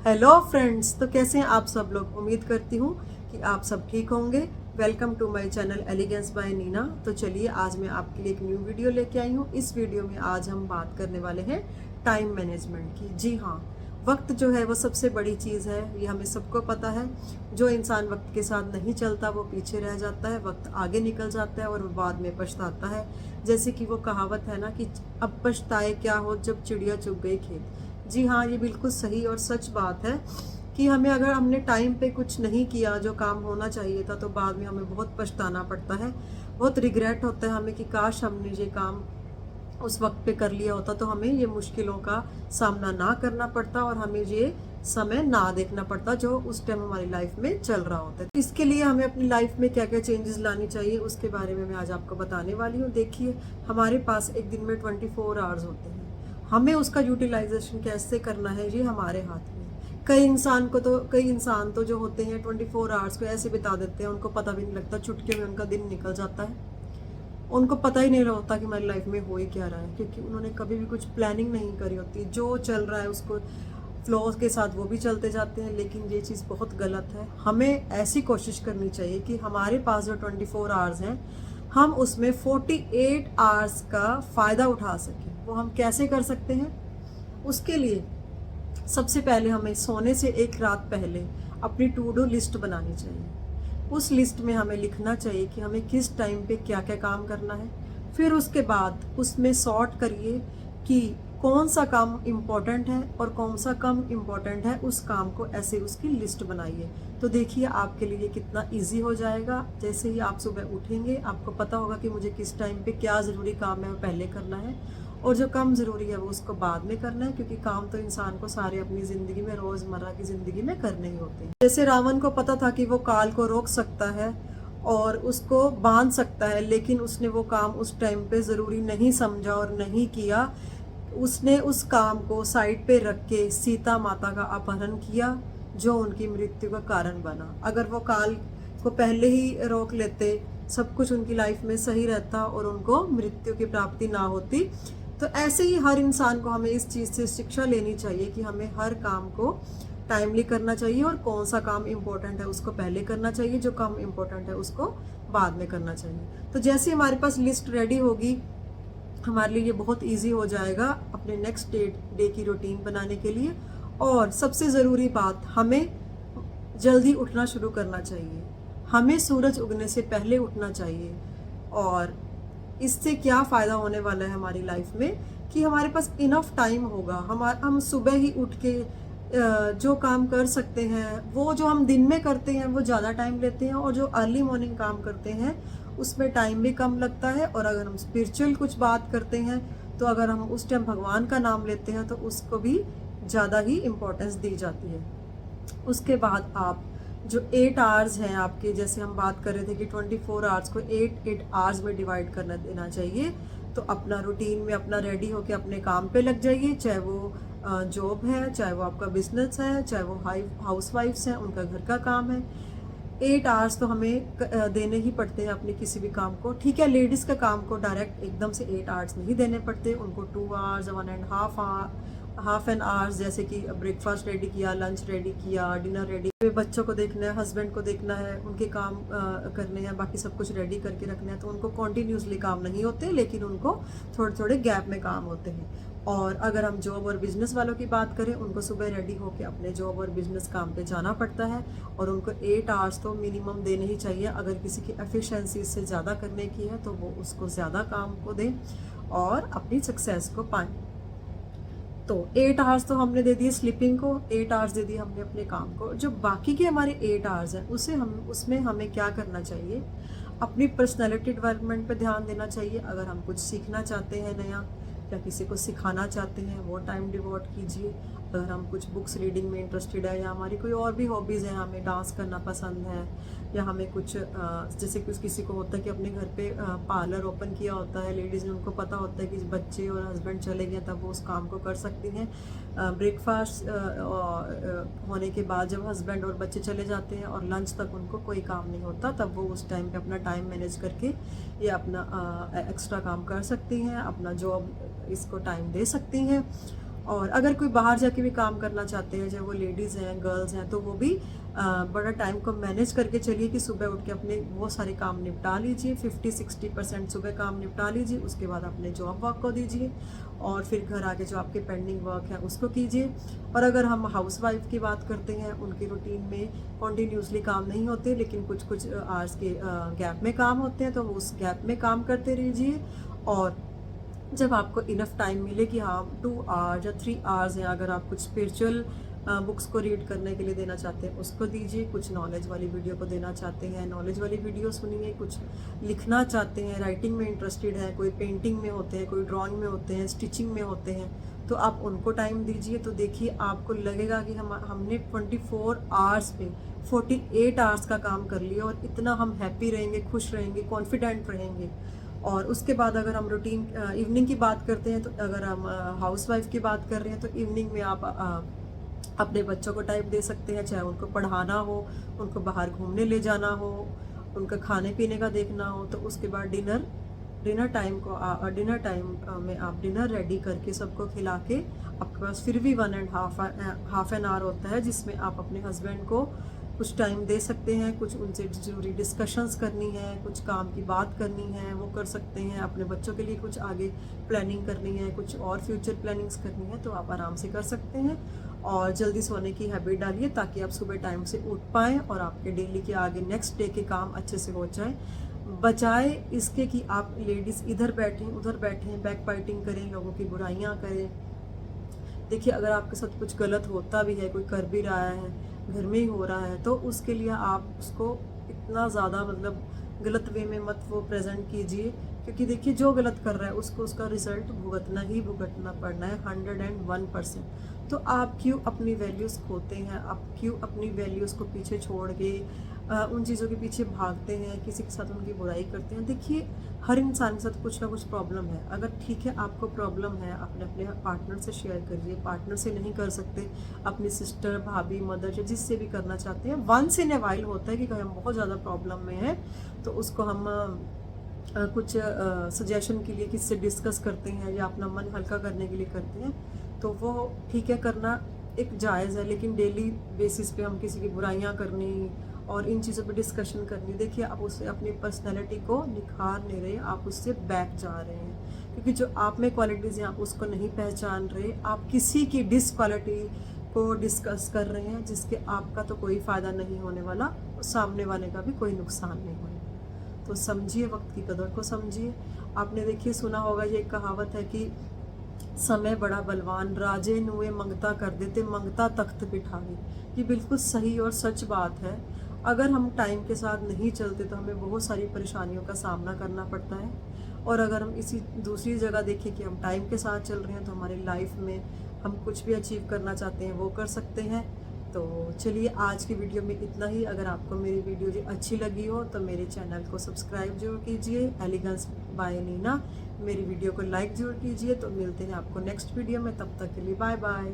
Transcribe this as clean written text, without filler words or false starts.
Hello friends, तो कैसे हैं आप सब लोग। उम्मीद करती हूँ कि आप सब ठीक होंगे। Welcome to my channel elegance by Neena. तो चलिए आज मैं आपके लिए एक न्यू वीडियो लेके आई हूँ। इस वीडियो में आज हम बात करने वाले हैं टाइम मैनेजमेंट की। जी हाँ, वक्त जो है वो सबसे बड़ी चीज़ है, ये हमें सबको पता है। जो इंसान वक्त के साथ नहीं चलता वो पीछे रह जाता है, वक्त आगे निकल जाता है और वो बाद में पछताता है। जैसे कि वो कहावत है ना कि अब पछताए क्या हो जब चिड़िया चुग गई खेत। जी हाँ, ये बिल्कुल सही और सच बात है कि हमें अगर हमने टाइम पे कुछ नहीं किया जो काम होना चाहिए था तो बाद में हमें बहुत पछताना पड़ता है, बहुत रिग्रेट होता है हमें कि काश हमने ये काम उस वक्त पे कर लिया होता तो हमें ये मुश्किलों का सामना ना करना पड़ता और हमें ये समय ना देखना पड़ता जो उस टाइम हमारी लाइफ में चल रहा होता है। इसके लिए हमें अपनी लाइफ में क्या क्या चेंजेस लानी चाहिए उसके बारे में मैं आज आपको बताने वाली हूँ। देखिए, हमारे पास एक दिन में 24 आवर्स होते हैं, हमें उसका यूटिलाइजेशन कैसे करना है ये हमारे हाथ में। कई इंसान तो जो होते हैं 24 आवर्स को ऐसे बिता देते हैं, उनको पता भी नहीं लगता, चुटकियों में उनका दिन निकल जाता है। उनको पता ही नहीं होता कि हमारी लाइफ में हो ही क्या रहा है, क्योंकि उन्होंने कभी भी कुछ प्लानिंग नहीं करी होती। जो चल रहा है उसको फ्लो के साथ वो भी चलते जाते हैं, लेकिन ये चीज़ बहुत गलत है। हमें ऐसी कोशिश करनी चाहिए कि हमारे पास जो 24 आवर्स हैं हम उसमें 48 आवर्स का फ़ायदा उठा सकें। वो हम कैसे कर सकते हैं? उसके लिए सबसे पहले हमें सोने से एक रात पहले अपनी टू डू लिस्ट बनानी चाहिए। उस लिस्ट में हमें लिखना चाहिए कि हमें किस टाइम पे क्या क्या काम करना है। फिर उसके बाद उसमें सॉर्ट करिए कि कौन सा काम इम्पोर्टेंट है और कौन सा कम इम्पोर्टेंट है, उस काम को ऐसे उसकी लिस्ट बनाइए। तो देखिए आपके लिए कितना इजी हो जाएगा। जैसे ही आप सुबह उठेंगे आपको पता होगा कि मुझे किस टाइम पे क्या ज़रूरी काम है वो पहले करना है और जो कम ज़रूरी है वो उसको बाद में करना है, क्योंकि काम तो इंसान को सारे अपनी ज़िंदगी में, रोज़मर्रा की ज़िंदगी में करने ही होते हैं। जैसे रावण को पता था कि वो काल को रोक सकता है और उसको बांध सकता है, लेकिन उसने वो काम उस टाइम पे ज़रूरी नहीं समझा और नहीं किया। उसने उस काम को साइड पे रख के सीता माता का अपहरण किया, जो उनकी मृत्यु का कारण बना। अगर वो काल को पहले ही रोक लेते, सब कुछ उनकी लाइफ में सही रहता और उनको मृत्यु की प्राप्ति ना होती। तो ऐसे ही हर इंसान को हमें इस चीज़ से शिक्षा लेनी चाहिए कि हमें हर काम को टाइमली करना चाहिए और कौन सा काम इम्पोर्टेंट है उसको पहले करना चाहिए, जो कम इम्पोर्टेंट है उसको बाद में करना चाहिए। तो जैसे हमारे पास लिस्ट रेडी होगी, हमारे लिए ये बहुत इजी हो जाएगा अपने नेक्स्ट डे की रूटीन बनाने के लिए। और सबसे ज़रूरी बात, हमें जल्दी उठना शुरू करना चाहिए। हमें सूरज उगने से पहले उठना चाहिए। और इससे क्या फ़ायदा होने वाला है हमारी लाइफ में कि हमारे पास इनफ टाइम होगा। हम सुबह ही उठ के जो काम कर सकते हैं, वो जो हम दिन में करते हैं वो ज़्यादा टाइम लेते हैं, और जो अर्ली मॉर्निंग काम करते हैं उसमें टाइम भी कम लगता है। और अगर हम स्पिरिचुअल कुछ बात करते हैं तो अगर हम उस टाइम भगवान का नाम लेते हैं तो उसको भी ज़्यादा ही इम्पोर्टेंस दी जाती है। उसके बाद आप जो 8 आवर्स हैं आपके, जैसे हम बात कर रहे थे कि 24 आवर्स को 8 आवर्स में डिवाइड करना देना चाहिए। तो अपना रूटीन में अपना रेडी होके अपने काम पे लग जाइए, चाहे वो जॉब है, चाहे वो आपका बिजनेस है, चाहे वो हाउस वाइफ्स हैं उनका घर का काम है। 8 आवर्स तो हमें देने ही पड़ते हैं अपने किसी भी काम को। ठीक है, लेडीज़ का काम को डायरेक्ट एकदम से 8 आवर्स नहीं देने पड़ते, उनको 2 आवर्स, 1.5 आवर्स, जैसे कि ब्रेकफास्ट रेडी किया, लंच रेडी किया, डिनर रेडी, बच्चों को देखना है, हस्बैंड को देखना है, उनके काम करने हैं, बाकी सब कुछ रेडी करके रखना है। तो उनको कॉन्टीन्यूसली काम नहीं होते, लेकिन उनको थोड़े थोड़े गैप में काम होते हैं। और अगर हम जॉब और बिजनेस वालों की बात करें, उनको सुबह रेडी होकर अपने जॉब और बिजनेस काम पे जाना पड़ता है और उनको 8 आवर्स तो मिनिमम देने ही चाहिए। अगर किसी की एफिशिएंसी से ज़्यादा करने की है तो वो उसको ज़्यादा काम को दें और अपनी सक्सेस को पाएँ। तो 8 आवर्स तो हमने दे दिए स्लीपिंग को, 8 आवर्स दे दिए हमने अपने काम को। जो बाकी के हमारे 8 आवर्स हैं उसमें हमें क्या करना चाहिए? अपनी पर्सनैलिटी डेवलपमेंट पे ध्यान देना चाहिए। अगर हम कुछ सीखना चाहते हैं नया या किसी को सिखाना चाहते हैं वो टाइम डिवोट कीजिए। अगर हम कुछ बुक्स रीडिंग में इंटरेस्टेड है या हमारी कोई और भी हॉबीज़ हैं, हमें डांस करना पसंद है या हमें कुछ जैसे कुछ किसी को होता है कि अपने घर पे पार्लर ओपन किया होता है लेडीज़ ने, उनको पता होता है कि बच्चे और हस्बैंड चले गए तब वो उस काम को कर सकती हैं। ब्रेकफास्ट होने के बाद जब हस्बैंड और बच्चे चले जाते हैं और लंच तक उनको कोई काम नहीं होता, तब वो उस टाइम पे अपना टाइम मैनेज करके ये अपना एक्स्ट्रा काम कर सकती हैं, अपना जॉब इसको टाइम दे सकती हैं। और अगर कोई बाहर जाके भी काम करना चाहते हैं, चाहे वो लेडीज़ हैं, गर्ल्स हैं, तो वो भी बड़ा टाइम को मैनेज करके चलिए कि सुबह उठ के अपने वो सारे काम निपटा लीजिए, 50-60% सुबह काम निपटा लीजिए, उसके बाद अपने जॉब वर्क को दीजिए और फिर घर आके जो आपके पेंडिंग वर्क है उसको कीजिए। और अगर हम हाउसवाइफ की बात करते हैं, उनकी रूटीन में कॉन्टीन्यूसली काम नहीं होते, लेकिन कुछ कुछ आवर्स के गैप में काम होते हैं, तो उस गैप में काम करते रहिए। और जब आपको इनफ टाइम मिले कि हाँ 2 आवर्स या 3 आवर्स हैं, अगर आप कुछ स्पिरिचुअल बुक्स को रीड करने के लिए देना चाहते हैं उसको दीजिए, कुछ नॉलेज वाली वीडियो को देना चाहते हैं नॉलेज वाली वीडियो सुनिए, कुछ लिखना चाहते हैं, राइटिंग में इंटरेस्टेड है, कोई पेंटिंग में होते हैं, कोई ड्राइंग में होते हैं, स्टिचिंग में होते हैं, तो आप उनको टाइम दीजिए। तो देखिए आपको लगेगा कि हमने 24 आवर्स में 48 आवर्स का काम कर लिया और इतना हम हैप्पी रहेंगे, खुश रहेंगे, कॉन्फिडेंट रहेंगे। और उसके बाद अगर हम रूटीन इवनिंग की बात करते हैं, तो अगर हम हाउसवाइफ की बात कर रहे हैं, तो इवनिंग में आप अपने बच्चों को टाइम दे सकते हैं, चाहे उनको पढ़ाना हो, उनको बाहर घूमने ले जाना हो, उनका खाने पीने का देखना हो। तो उसके बाद डिनर टाइम में आप डिनर रेडी करके सबको खिला के, आपके पास फिर भी 1.5 एन आवर होता है जिसमें आप अपने हस्बैंड को कुछ टाइम दे सकते हैं, कुछ उनसे ज़रूरी डिस्कशंस करनी है, कुछ काम की बात करनी है वो कर सकते हैं, अपने बच्चों के लिए कुछ आगे प्लानिंग करनी है, कुछ और फ्यूचर प्लानिंग्स करनी है, तो आप आराम से कर सकते हैं। और जल्दी सोने की हैबिट डालिए ताकि आप सुबह टाइम से उठ पाएँ और आपके डेली के आगे नेक्स्ट डे के काम अच्छे से हो जाए, बजाय इसके कि आप लेडीज़ इधर बैठें उधर बैठें, बैक बाइटिंग करें, लोगों की बुराइयाँ करें। देखिए अगर आपके साथ कुछ गलत होता भी है, कोई कर भी रहा है, घर में ही हो रहा है, तो उसके लिए आप उसको इतना ज़्यादा मतलब गलत वे में मत वो प्रेजेंट कीजिए, क्योंकि देखिए जो गलत कर रहा है उसको उसका रिजल्ट भुगतना ही भुगतना पड़ना है 101%। तो आप क्यों अपनी वैल्यूज़ खोते हैं, आप क्यों अपनी वैल्यूज़ को पीछे छोड़ के उन चीज़ों के पीछे भागते हैं, किसी के साथ उनकी बुराई करते हैं। देखिए हर इंसान के साथ कुछ ना कुछ प्रॉब्लम है, अगर ठीक है आपको प्रॉब्लम है अपने अपने पार्टनर से शेयर करिए, पार्टनर से नहीं कर सकते अपनी सिस्टर, भाभी, मदर या जिससे भी करना चाहते हैं। वंस इन ए वाइल होता है कि हम बहुत ज़्यादा प्रॉब्लम में हैं, तो उसको हम कुछ सजेशन के लिए किससे डिस्कस करते हैं या अपना मन हल्का करने के लिए करते हैं, तो वो ठीक है, करना एक जायज़ है। लेकिन डेली बेसिस पे हम किसी की बुराइयां करनी और इन चीज़ों पे डिस्कशन करनी, देखिए आप उससे अपनी पर्सनैलिटी को निखार नहीं रहे, आप उससे बैक जा रहे हैं, क्योंकि जो आप में क्वालिटीज़ हैं आप उसको नहीं पहचान रहे, आप किसी की डिसक्वालिटी को डिस्कस कर रहे हैं जिसके आपका तो कोई फ़ायदा नहीं होने वाला और सामने वाले का भी कोई नुकसान नहीं होने। तो समझिए, वक्त की कदर को समझिए। आपने देखिए सुना होगा, ये कहावत है कि समय बड़ा बलवान, राजे नुए मंगता कर देते, मंगता तख्त बिठावे। ये बिल्कुल सही और सच बात है। अगर हम टाइम के साथ नहीं चलते तो हमें बहुत सारी परेशानियों का सामना करना पड़ता है, और अगर हम इसी दूसरी जगह देखें कि हम टाइम के साथ चल रहे हैं, तो हमारी लाइफ में हम कुछ भी अचीव करना चाहते हैं वो कर सकते हैं। तो चलिए आज की वीडियो में इतना ही। अगर आपको मेरी वीडियो जो अच्छी लगी हो तो मेरे चैनल को सब्सक्राइब जरूर कीजिए, एलिगेंस बाय नीना। मेरी वीडियो को लाइक जरूर कीजिए। तो मिलते हैं आपको नेक्स्ट वीडियो में, तब तक के लिए बाय बाय।